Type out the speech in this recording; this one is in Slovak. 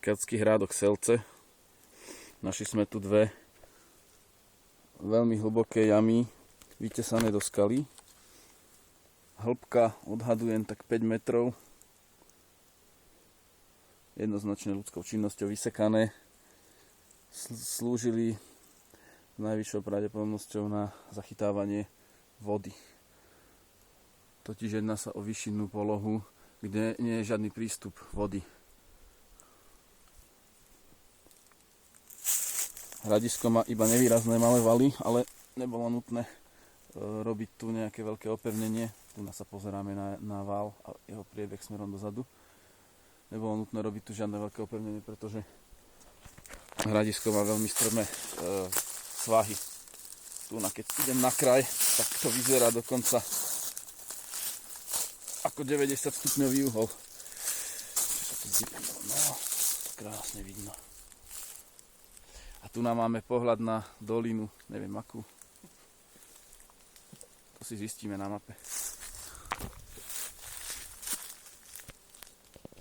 Karpatský hrádok Selce. Našli sme tu dve veľmi hlboké jamy, vytesané do skaly. Hĺbka odhadujem tak 5 metrov. Jednoznačne ľudskou činnosťou vysekané. Slúžili s najvyššou pravdepodobnosťou na zachytávanie vody. Totiž jedná sa o vyššinnú polohu, kde nie je žiadny prístup vody. Hradisko má iba nevýrazné malé valy, ale nebolo nutné robiť tu nejaké veľké opevnenie. Tu sa pozeráme na val a jeho priebeh smerom dozadu. Nebolo nutné robiť tu žiadne veľké opevnenie, pretože hradisko má veľmi strmé svahy. Tu keď idem na kraj, tak to vyzerá dokonca ako 90 stupňový uhol. No, krásne vidno. A tu nám máme pohľad na dolinu, neviem akú. To si zistíme na mape.